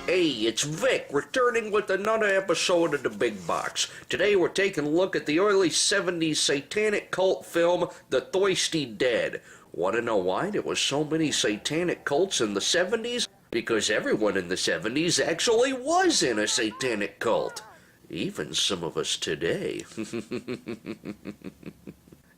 Hey, it's Vic, returning with another episode of The Big Box. Today we're taking a look at the early 70s satanic cult film, The Thirsty Dead. Want to know why there were so many satanic cults in the 70s? Because everyone in the 70s actually was in a satanic cult. Even some of us today.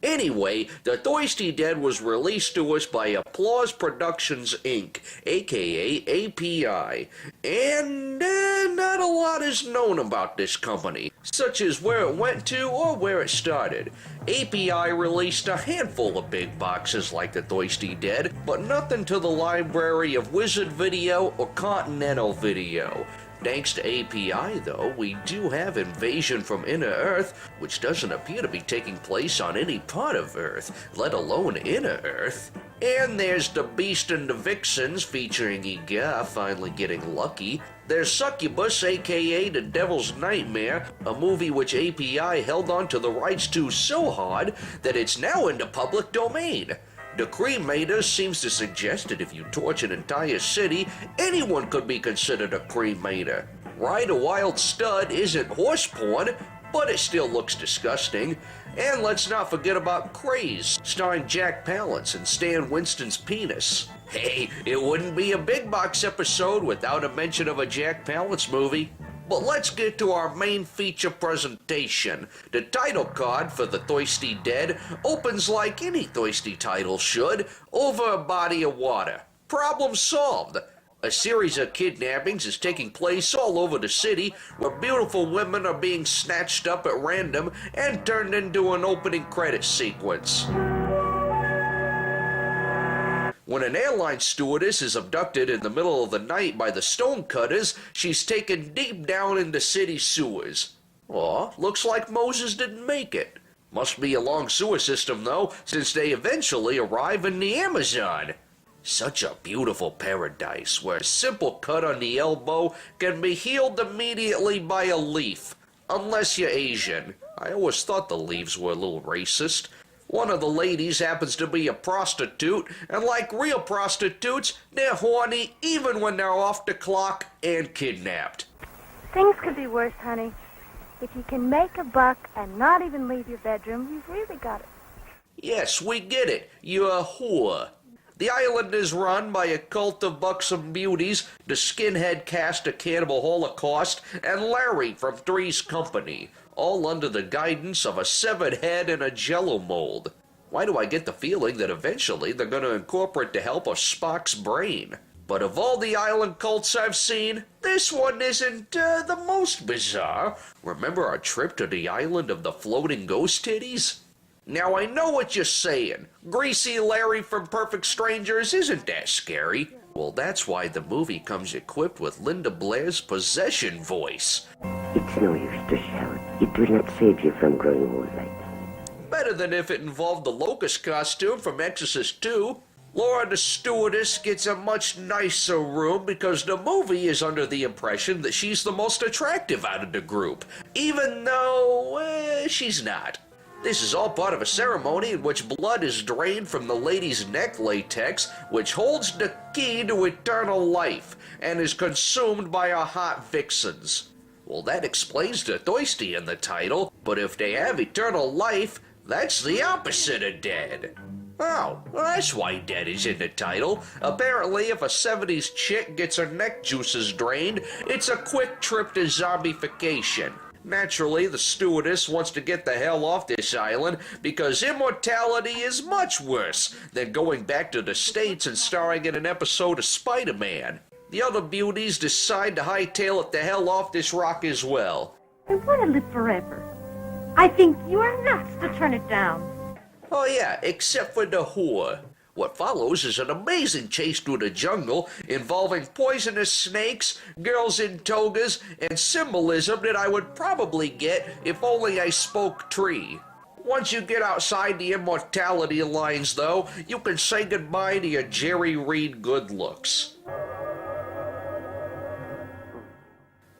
Anyway, The Thirsty Dead was released to us by Applause Productions, Inc., aka API, and not a lot is known about this company, such as where it went to or where it started. API released a handful of big boxes like The Thirsty Dead, but nothing to the library of Wizard Video or Continental Video. Thanks to API, though, we do have Invasion from Inner Earth, which doesn't appear to be taking place on any part of Earth, let alone Inner Earth. And there's The Beast and the Vixens, featuring Iga finally getting lucky. There's Succubus, aka The Devil's Nightmare, a movie which API held on to the rights to so hard that it's now in the public domain. The cremator seems to suggest that if you torch an entire city, anyone could be considered a cremator. Ride a Wild Stud isn't horse porn, but it still looks disgusting. And let's not forget about Craze, starring Jack Palance and Stan Winston's penis. Hey, it wouldn't be a Big Box episode without a mention of a Jack Palance movie. But let's get to our main feature presentation. The title card for The Thirsty Dead opens like any thirsty title should, over a body of water. Problem solved. A series of kidnappings is taking place all over the city, where beautiful women are being snatched up at random and turned into an opening credits sequence. When an airline stewardess is abducted in the middle of the night by the stonecutters, she's taken deep down into city sewers. Aw, looks like Moses didn't make it. Must be a long sewer system, though, since they eventually arrive in the Amazon. Such a beautiful paradise, where a simple cut on the elbow can be healed immediately by a leaf. Unless you're Asian. I always thought the leaves were a little racist. One of the ladies happens to be a prostitute, and like real prostitutes, they're horny even when they're off the clock and kidnapped. Things could be worse, honey. If you can make a buck and not even leave your bedroom, you've really got it. Yes, we get it. You're a whore. The island is run by a cult of buxom beauties, the skinhead cast of Cannibal Holocaust, and Larry from Three's Company, all under the guidance of a severed head and a jello mold. Why do I get the feeling that eventually they're going to incorporate the help of Spock's brain? But of all the island cults I've seen, this one isn't the most bizarre. Remember our trip to the island of the floating ghost titties? Now I know what you're saying. Greasy Larry from Perfect Strangers isn't that scary. Well, that's why the movie comes equipped with Linda Blair's possession voice. It's no use to shout. It will not save you from growing old like that. Better than if it involved the Locust costume from Exorcist 2. Laura the stewardess gets a much nicer room because the movie is under the impression that she's the most attractive out of the group, even though she's not. This is all part of a ceremony in which blood is drained from the lady's neck latex, which holds the key to eternal life, and is consumed by our hot vixens. Well, that explains the thirsty in the title, but if they have eternal life, that's the opposite of dead. Oh, well, that's why dead is in the title. Apparently, if a 70s chick gets her neck juices drained, it's a quick trip to zombification. Naturally, the stewardess wants to get the hell off this island because immortality is much worse than going back to the States and starring in an episode of Spider-Man. The other beauties decide to hightail it the hell off this rock as well. I want to live forever. I think you are nuts to turn it down. Oh yeah, except for the whore. What follows is an amazing chase through the jungle involving poisonous snakes, girls in togas, and symbolism that I would probably get if only I spoke tree. Once you get outside the immortality lines, though, you can say goodbye to your Jerry Reed good looks.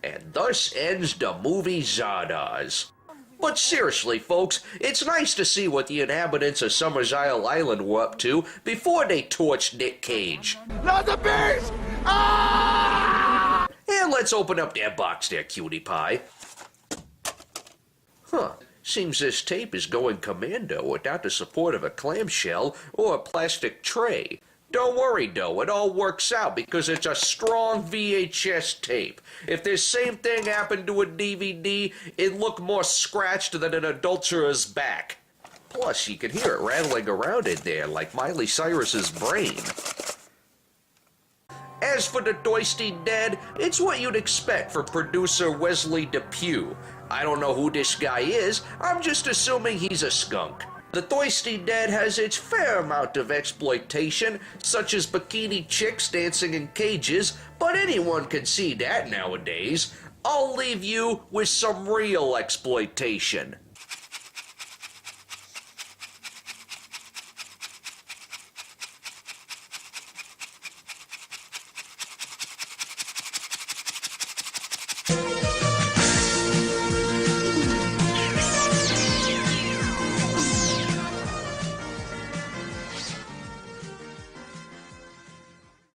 And thus ends the movie Zardoz. But seriously, folks, it's nice to see what the inhabitants of Summers Isle Island were up to before they torched Nick Cage. Not the beast! Ah! And let's open up that box there, cutie pie. Huh. Seems this tape is going commando without the support of a clamshell or a plastic tray. Don't worry, though, it all works out because it's a strong VHS tape. If this same thing happened to a DVD, it'd look more scratched than an adulterer's back. Plus, you can hear it rattling around in there like Miley Cyrus's brain. As for the Doisty Dead, it's what you'd expect from producer Wesley Depew. I don't know who this guy is, I'm just assuming he's a skunk. The Doisty Dead has its fair amount of exploitation, such as bikini chicks dancing in cages, but anyone can see that nowadays. I'll leave you with some real exploitation.